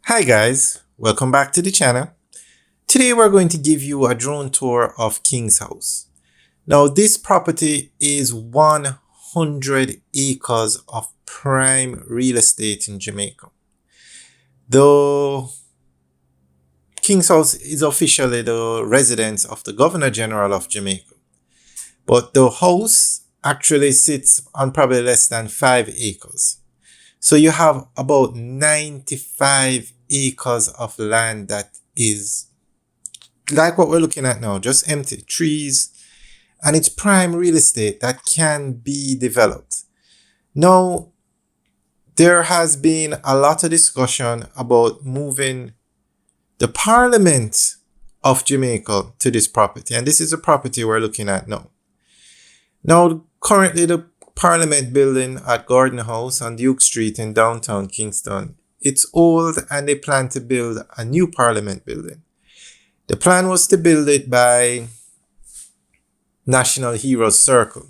Hi guys, welcome back to the channel. Today we're going to give you a drone tour of King's House. Now this property is 100 acres of prime real estate in Jamaica. The King's House is officially the residence of the Governor General of Jamaica, but the house actually sits on probably less than 5 acres. So you have about 95 acres of land that is like what we're looking at now, just empty trees, and it's prime real estate that can be developed. Now, there has been a lot of discussion about moving the Parliament of Jamaica to this property, and this is the property we're looking at now. Now, currently the Parliament building at Gordon House on Duke Street in downtown Kingston, it's old and they plan to build a new Parliament building. The plan was to build it by National Heroes Circle,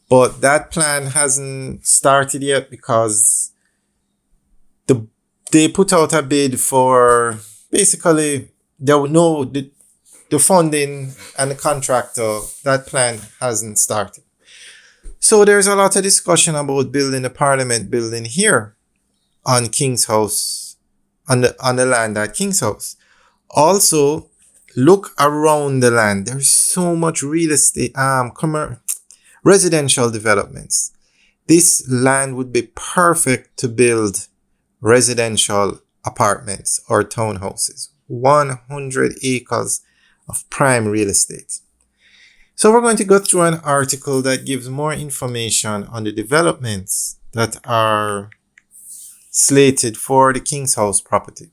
but that plan hasn't started yet because they put out a bid for basically the funding and the contractor. That plan hasn't started. So there's a lot of discussion about building the Parliament building here on King's House, on the land at King's House. Also, look around the land. There's so much real estate, residential developments. This land would be perfect to build residential apartments or townhouses. 100 acres of prime real estate. So we're going to go through an article that gives more information on the developments that are slated for the King's House property.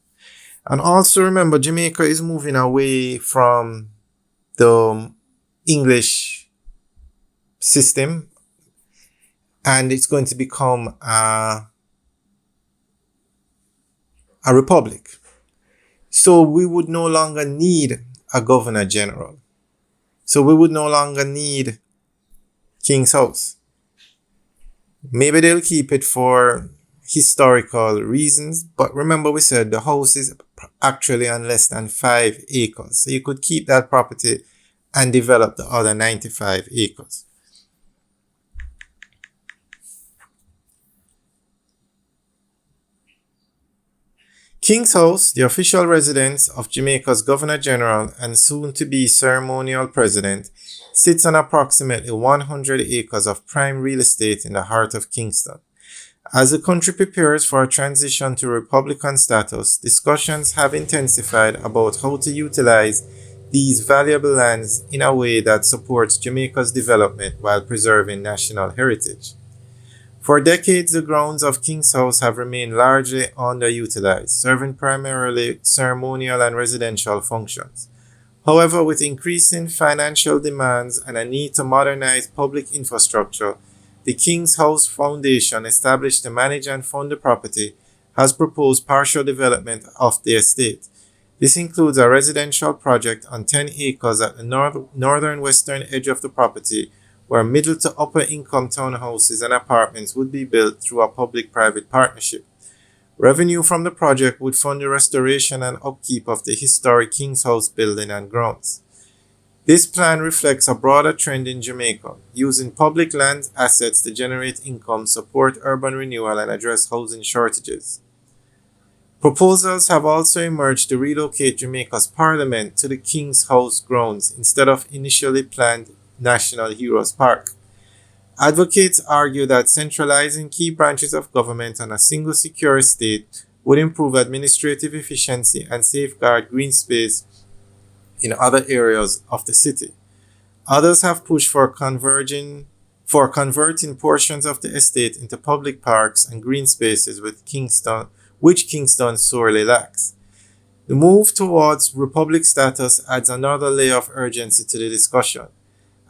And also remember, Jamaica is moving away from the English system and it's going to become a republic. So we would no longer need a governor general. So we would no longer need King's House. Maybe they'll keep it for historical reasons, but remember we said the house is actually on less than 5 acres. So you could keep that property and develop the other 95 acres. King's House, the official residence of Jamaica's Governor General and soon-to-be ceremonial president, sits on approximately 100 acres of prime real estate in the heart of Kingston. As the country prepares for a transition to Republican status, discussions have intensified about how to utilize these valuable lands in a way that supports Jamaica's development while preserving national heritage. For decades, the grounds of King's House have remained largely underutilized, serving primarily ceremonial and residential functions. However, with increasing financial demands and a need to modernize public infrastructure, the King's House Foundation, established to manage and fund the property, has proposed partial development of the estate. This includes a residential project on 10 acres at the northern western edge of the property, where middle to upper income townhouses and apartments would be built through a public-private partnership. Revenue from the project would fund the restoration and upkeep of the historic King's House building and grounds. This plan reflects a broader trend in Jamaica, using public land assets to generate income, support urban renewal, and address housing shortages. Proposals have also emerged to relocate Jamaica's parliament to the King's House grounds instead of initially planned National Heroes Park. Advocates argue that centralizing key branches of government on a single secure estate would improve administrative efficiency and safeguard green space in other areas of the city. Others have pushed for converting portions of the estate into public parks and green spaces which Kingston sorely lacks. The move towards republic status adds another layer of urgency to the discussion.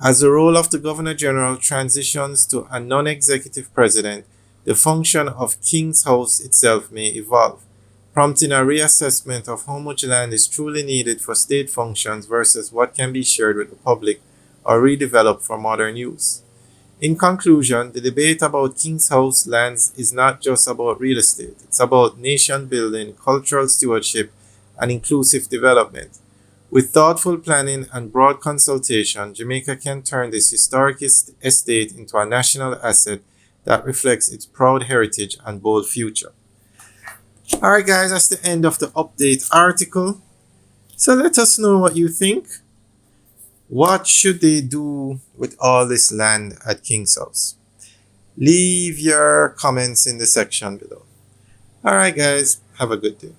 As the role of the Governor General transitions to a non-executive president, the function of King's House itself may evolve, prompting a reassessment of how much land is truly needed for state functions versus what can be shared with the public or redeveloped for modern use. In conclusion, the debate about King's House lands is not just about real estate, it's about nation building, cultural stewardship, and inclusive development. With thoughtful planning and broad consultation, Jamaica can turn this historic estate into a national asset that reflects its proud heritage and bold future. Alright, guys, that's the end of the update article. So let us know what you think. What should they do with all this land at King's House? Leave your comments in the section below. Alright, guys, have a good day.